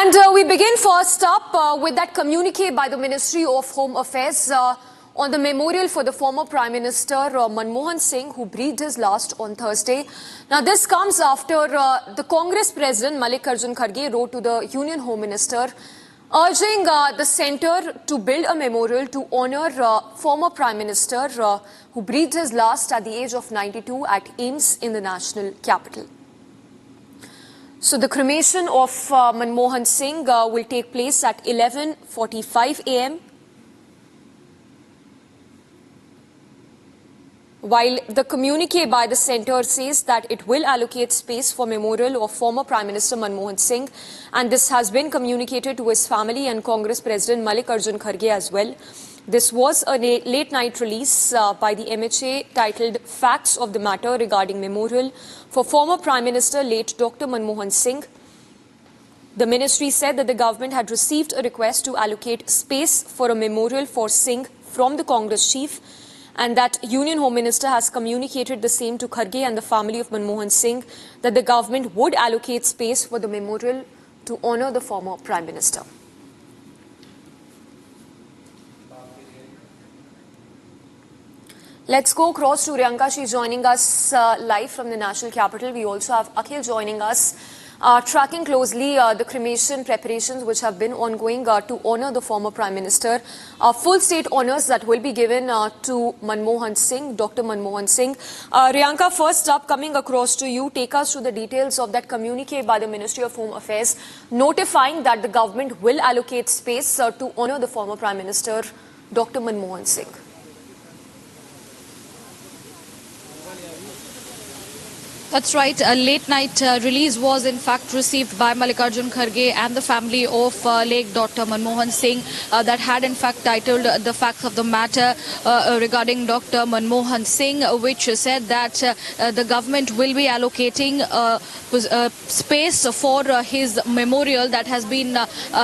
And we begin first up with that communique by the Ministry of Home Affairs on the memorial for the former Prime Minister Manmohan Singh, who breathed his last on Thursday. Now, this comes after the Congress President Mallikarjun Kharge wrote to the Union Home Minister urging the centre to build a memorial to honour former Prime Minister who breathed his last at the age of 92 at AIIMS in the national capital. So the cremation of Manmohan Singh will take place at 11:45 a.m. While the communique by the centre says that it will allocate space for memorial of former Prime Minister Manmohan Singh, and this has been communicated to his family and Congress President Mallikarjun Kharge as well. This was a late-night release by the MHA titled Facts of the Matter regarding memorial for former Prime Minister late Dr. Manmohan Singh. The ministry said that the government had received a request to allocate space for a memorial for Singh from the Congress chief, and that Union Home Minister has communicated the same to Kharge and the family of Manmohan Singh, that the government would allocate space for the memorial to honour the former Prime Minister. Let's go across to Riyanka. She's joining us live from the national capital. We also have Akhil joining us, tracking closely the cremation preparations which have been ongoing to honour the former Prime Minister. Full state honours that will be given to Manmohan Singh, Dr. Manmohan Singh. Riyanka, first up, coming across to you, take us through the details of that communique by the Ministry of Home Affairs, notifying that the government will allocate space to honour the former Prime Minister, Dr. Manmohan Singh. That's right. A late-night release was in fact received by Mallikarjun Kharge and the family of late Dr. Manmohan Singh that had in fact titled The Facts of the Matter regarding Dr. Manmohan Singh, which said that the government will be allocating space for his memorial that has been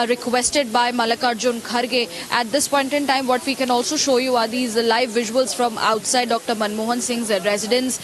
requested by Mallikarjun Kharge. At this point in time, what we can also show you are these live visuals from outside Dr. Manmohan Singh's residence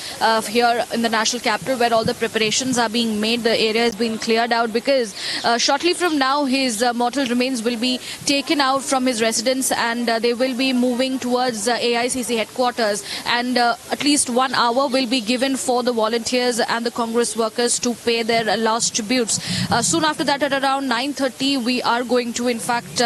here in the national capital, where all the preparations are being made. The area has been cleared out because shortly from now his mortal remains will be taken out from his residence and they will be moving towards AICC headquarters, and at least 1 hour will be given for the volunteers and the Congress workers to pay their last tributes. Soon after that, at around 9:30, we are going to in fact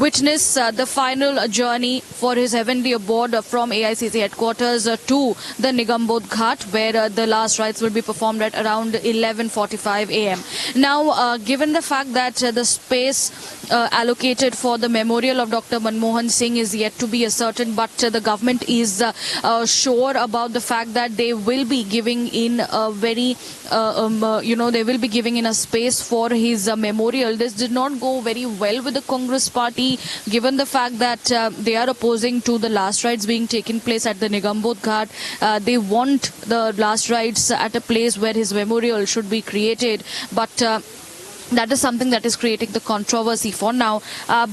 witness the final journey for his heavenly abode from AICC headquarters to the Nigambodh Ghat, where the last rites will be performed at around 11:45 a.m. Now, given the fact that the space allocated for the memorial of Dr. Manmohan Singh is yet to be ascertained, but the government is sure about the fact that they will be giving in a very, they will be giving in a space for his memorial. This did not go very well with the Congress party, given the fact that they are opposing to the last rites being taken place at the Nigambodh Ghat. They want the last rites at a place where his memorial should be created, but that is something that is creating the controversy for now.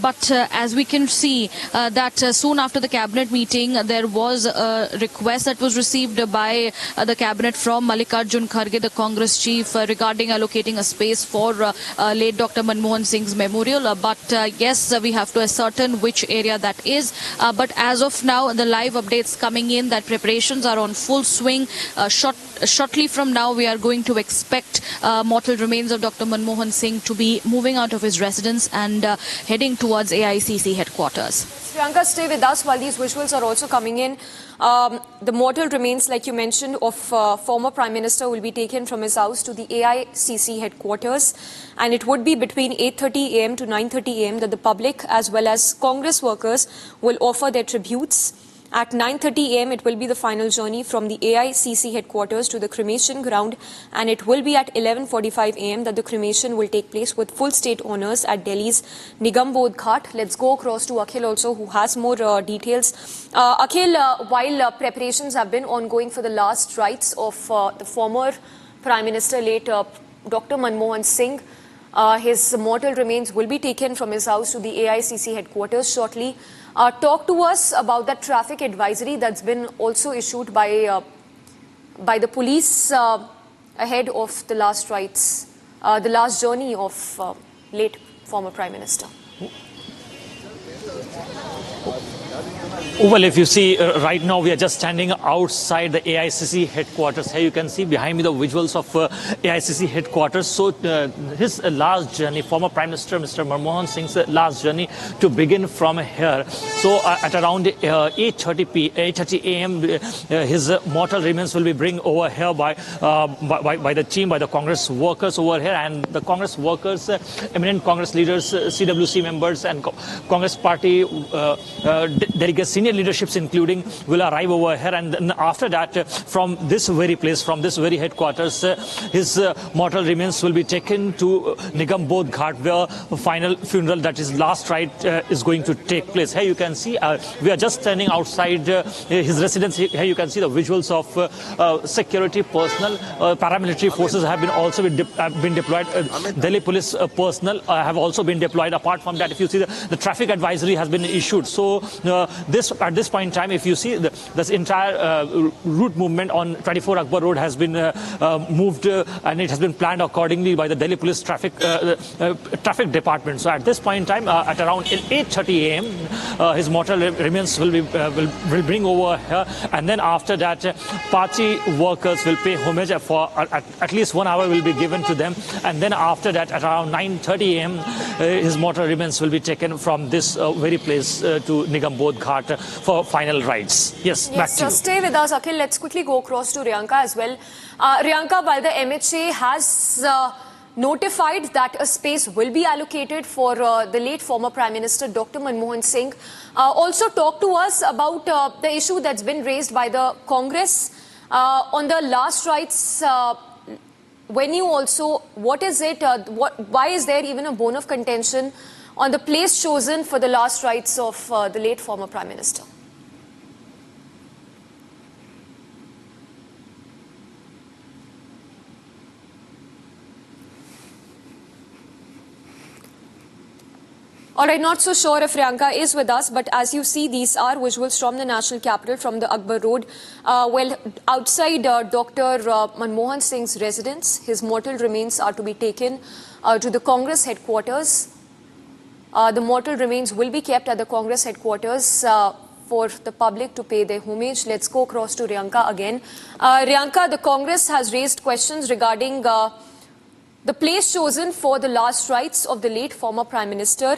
But as we can see that soon after the cabinet meeting, there was a request that was received by the cabinet from Mallikarjun Kharge, the Congress chief, regarding allocating a space for late Dr. Manmohan Singh's memorial. But yes, we have to ascertain which area that is. But as of now, the live updates coming in that preparations are on full swing. Shortly from now, we are going to expect mortal remains of Dr. Manmohan Singh to be moving out of his residence and heading towards AICC headquarters. Priyanka, stay with us while these visuals are also coming in. The mortal remains, like you mentioned, of former Prime Minister will be taken from his house to the AICC headquarters, and it would be between 8:30 a.m. to 9:30 a.m. that the public as well as Congress workers will offer their tributes. At 9:30 a.m., it will be the final journey from the AICC headquarters to the cremation ground, and it will be at 11:45 a.m. that the cremation will take place with full state honours at Delhi's Nigambodh Ghat. Let's go across to Akhil also, who has more details. Akhil, while preparations have been ongoing for the last rites of the former Prime Minister, late Dr. Manmohan Singh, his mortal remains will be taken from his house to the AICC headquarters shortly. Talk to us about that traffic advisory that's been also issued by the police ahead of the last rites, the last journey of late former Prime Minister. Well, if you see, right now we are just standing outside the AICC headquarters. Here you can see behind me the visuals of AICC headquarters. So his last journey, former Prime Minister Mr. Manmohan Singh's last journey to begin from here. So at around 8:30 a.m. His mortal remains will be bring over here by the team, by the Congress workers over here, and the Congress workers, eminent Congress leaders, CWC members, and Congress Party delegates, senior leaderships including, will arrive over here, and then after that, from this very place, from this very headquarters, his mortal remains will be taken to Nigam Bodh Ghat, where a final funeral, that is last rite, is going to take place. Here you can see, we are just standing outside his residence. Here you can see the visuals of security personnel, paramilitary forces have been deployed. Delhi police personnel have also been deployed. Apart from that, if you see the traffic advisory has been issued. So at this point in time, if you see this entire route movement on 24 Akbar Road has been moved, and it has been planned accordingly by the Delhi Police traffic department. So at this point in time, at around 8:30 a.m., his mortal remains will bring over here, and then after that, party workers will pay homage for at least 1 hour will be given to them, and then after that, at around 9:30 a.m., his mortal remains will be taken from this very place to Nigam Bodh Ghat for final rites. Yes, back to you. Stay with us, Akhil. Let's quickly go across to Riyanka as well. Riyanka, while the MHA has notified that a space will be allocated for the late former Prime Minister Dr. Manmohan Singh, also talk to us about the issue that's been raised by the Congress on the last rites venue also. What is it? Why is there even a bone of contention on the place chosen for the last rites of the late former Prime Minister? All right, not so sure if Riyanka is with us, but as you see, these are visuals from the National Capital, from the Akbar Road. Well, outside Dr. Manmohan Singh's residence, his mortal remains are to be taken to the Congress headquarters. The mortal remains will be kept at the Congress headquarters for the public to pay their homage. Let's go across to Riyanka again. Riyanka, the Congress has raised questions regarding the place chosen for the last rites of the late former Prime Minister.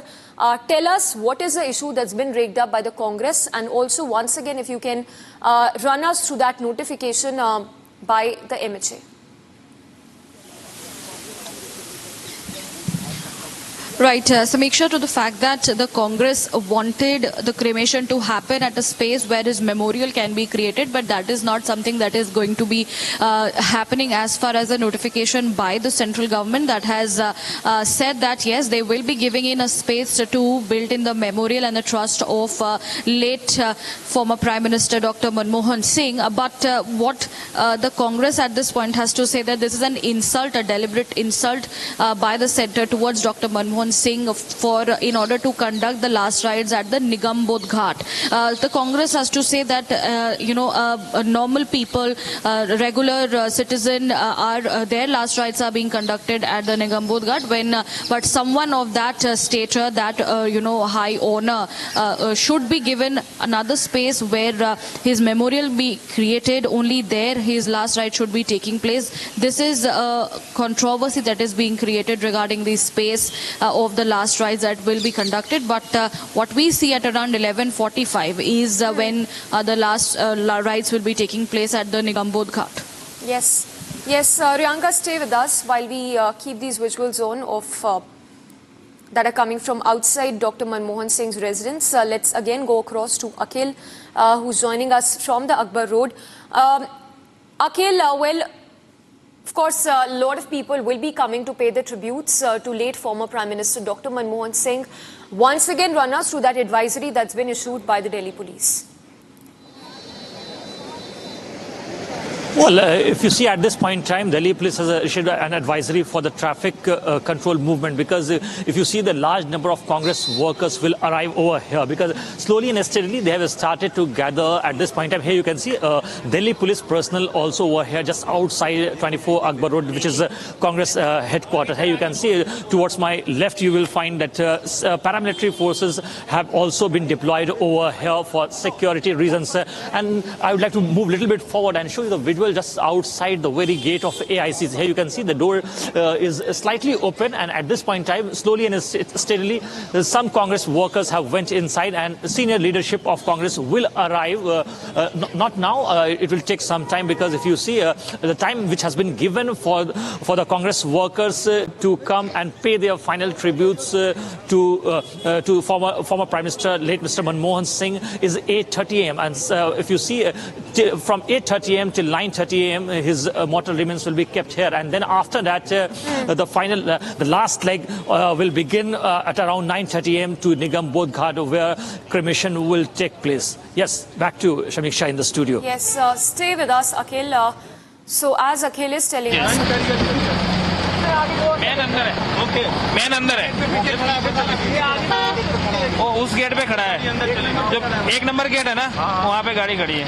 Tell us what is the issue that's been raked up by the Congress, and also once again if you can run us through that notification by the MHA. Right, Samiksha, to the fact that the Congress wanted the cremation to happen at a space where his memorial can be created, but that is not something that is going to be happening as far as a notification by the central government that has said that yes, they will be giving in a space to build in the memorial and the trust of late former Prime Minister Dr. Manmohan Singh. But what the Congress at this point has to say that this is an insult, a deliberate insult by the centre towards Dr. Manmohan Singh in order to conduct the last rites at the Nigam Bodh Ghat. The Congress has to say that normal people, regular citizen, their last rites are being conducted at the Nigam Bodh Ghat, but someone of that stature, that high honor, should be given another space where his memorial be created. Only there his last rite should be taking place. This is a controversy that is being created regarding the space of the last rites that will be conducted. But what we see at around 11:45 is when the last rites will be taking place at the Nigam Bodh Ghat. Yes. Riyanka, stay with us while we keep these visuals on of that are coming from outside Dr. Manmohan Singh's residence. Let's again go across to Akhil, who's joining us from the Akbar Road. Akhil, well, of course, a lot of people will be coming to pay their tributes to late former Prime Minister Dr. Manmohan Singh. Once again, run us through that advisory that's been issued by the Delhi police. Well, if you see at this point in time, Delhi police has issued an advisory for the traffic control movement, because if you see, the large number of Congress workers will arrive over here, because slowly and steadily they have started to gather at this point in time. Here you can see Delhi police personnel also over here just outside 24 Akbar Road, which is Congress headquarters. Here you can see towards my left you will find that paramilitary forces have also been deployed over here for security reasons. And I would like to move a little bit forward and show you the visual just outside the very gate of AICs. Here you can see the door is slightly open, and at this point in time, slowly and steadily, some Congress workers have went inside, and senior leadership of Congress will arrive. Not now, it will take some time, because if you see the time which has been given for the Congress workers to come and pay their final tributes to former Prime Minister, late Mr. Manmohan Singh, is 8:30 a.m. And if you see from 8:30 a.m. till 9:30 a.m. his mortal remains will be kept here, and then after that the last leg will begin at around 9:30 a.m. to Nigam Bodh Ghat, where cremation will take place. Yes, back to Shamik Shah in the studio. Yes, stay with us, Akhil. So as Akhil is telling us, man अंदर है, okay, man अंदर है, वो उस gate पे खड़ा है, जो 1 नंबर गेट है ना, वहाँ पे गाड़ी खड़ी है,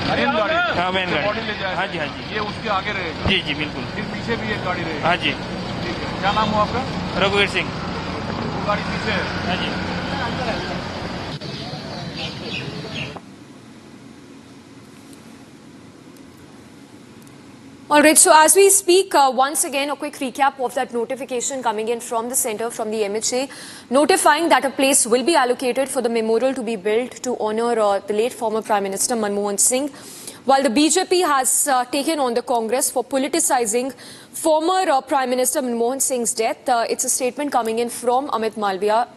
हाँ मेन गाड़ी, हाँ जी, ये उसके आगे रहेगा, जी जी बिल्कुल, फिर पीछे भी एक गाड़ी रहेगी, हाँ जी, क्या नाम हुआ आपका? रघुवीर सिंह, वो गाड़ी पीछे है, हाँ जी। All right, so as we speak, once again, a quick recap of that notification coming in from the centre, from the MHA, notifying that a place will be allocated for the memorial to be built to honour the late former Prime Minister Manmohan Singh. While the BJP has taken on the Congress for politicising former Prime Minister Manmohan Singh's death, it's a statement coming in from Amit Malviya,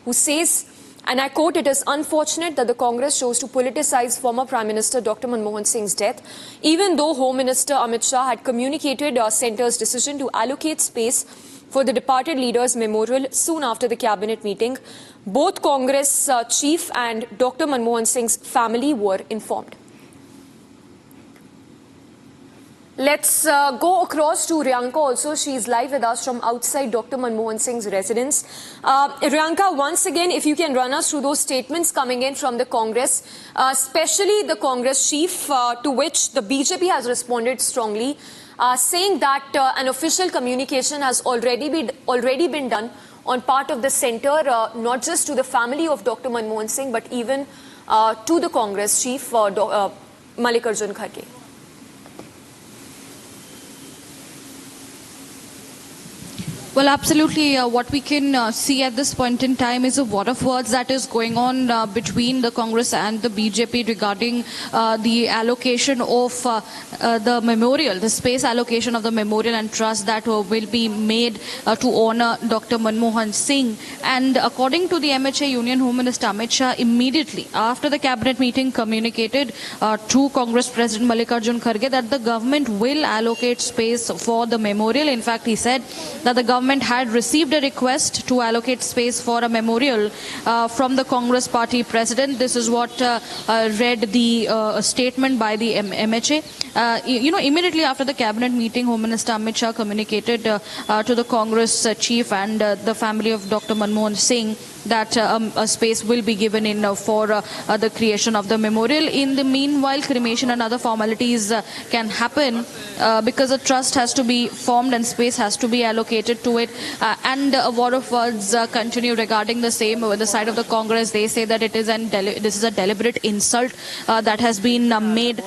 who says, and I quote, "It is unfortunate that the Congress chose to politicize former Prime Minister Dr. Manmohan Singh's death, even though Home Minister Amit Shah had communicated Centre's decision to allocate space for the departed leader's memorial soon after the cabinet meeting. Both Congress chief and Dr. Manmohan Singh's family were informed." Let's go across to Riyanka also. She's live with us from outside Dr. Manmohan Singh's residence. Riyanka, once again, if you can run us through those statements coming in from the Congress, especially the Congress chief, to which the BJP has responded strongly, saying that an official communication has already been done on part of the centre, not just to the family of Dr. Manmohan Singh, but even to the Congress chief, Mallikarjun Kharge. Well, absolutely. What we can see at this point in time is a war of words that is going on between the Congress and the BJP regarding the allocation of the memorial, the space allocation of the memorial and trust that will be made to honor Dr. Manmohan Singh. And according to the MHA, Union Home Minister Amit Shah, immediately after the cabinet meeting communicated to Congress President Mallikarjun Kharge that the government will allocate space for the memorial. In fact, he said that the government had received a request to allocate space for a memorial from the Congress party president. This is what read the statement by the MHA. Immediately after the cabinet meeting, Home Minister Amit Shah communicated to the Congress chief and the family of Dr. Manmohan Singh that a space will be given in for the creation of the memorial. In the meanwhile, cremation and other formalities can happen because a trust has to be formed and space has to be allocated to it. And a war of words continue regarding the same. On the side of the Congress, they say that this is a deliberate insult that has been made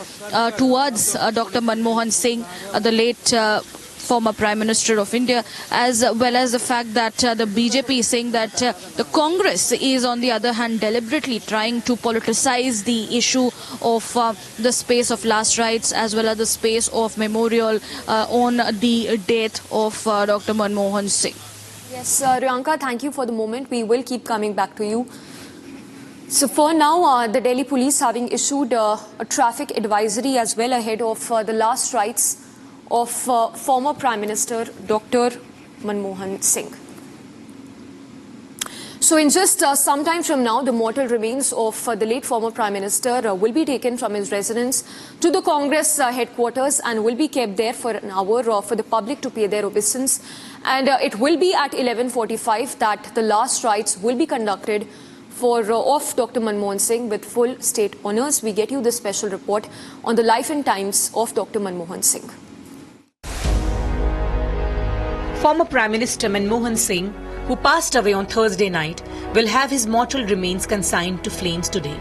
towards Dr. Manmohan Singh, the late former Prime Minister of India, as well as the fact that the BJP is saying that the Congress is, on the other hand, deliberately trying to politicize the issue of the space of last rites as well as the space of memorial on the death of Dr. Manmohan Singh. Yes, Riyanka, thank you for the moment. We will keep coming back to you. So for now, the Delhi police having issued a traffic advisory as well ahead of the last rites of former Prime Minister Dr. Manmohan Singh. So in just some time from now, the mortal remains of the late former Prime Minister will be taken from his residence to the Congress headquarters and will be kept there for an hour for the public to pay their obeisance. And it will be at 11:45 that the last rites will be conducted of Dr. Manmohan Singh with full state honours. We get you this special report on the life and times of Dr. Manmohan Singh. Former Prime Minister Manmohan Singh, who passed away on Thursday night, will have his mortal remains consigned to flames today.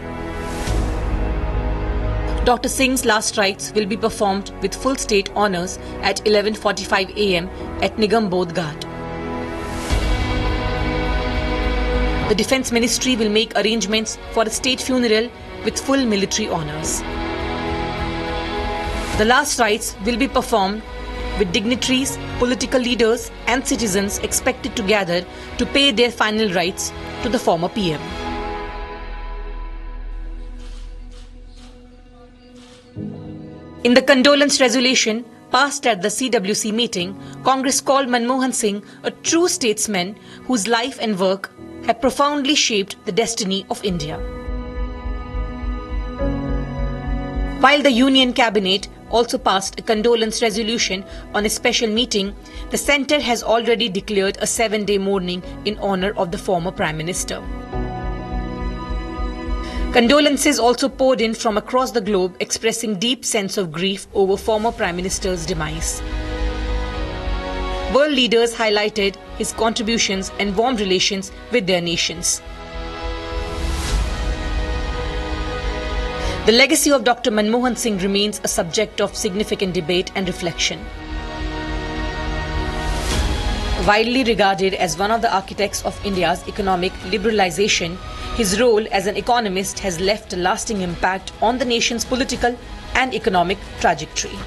Dr. Singh's last rites will be performed with full state honours at 11:45 a.m. at Nigam Bodh Ghat. The Defence Ministry will make arrangements for a state funeral with full military honours. The last rites will be performed with dignitaries, political leaders and citizens expected to gather to pay their final rites to the former PM. In the condolence resolution passed at the CWC meeting, Congress called Manmohan Singh a true statesman whose life and work have profoundly shaped the destiny of India. While the Union Cabinet also passed a condolence resolution on a special meeting, the centre has already declared a 7-day mourning in honour of the former Prime Minister. Condolences also poured in from across the globe, expressing deep sense of grief over former Prime Minister's demise. World leaders highlighted his contributions and warm relations with their nations. The legacy of Dr. Manmohan Singh remains a subject of significant debate and reflection. Widely regarded as one of the architects of India's economic liberalisation, his role as an economist has left a lasting impact on the nation's political and economic trajectory.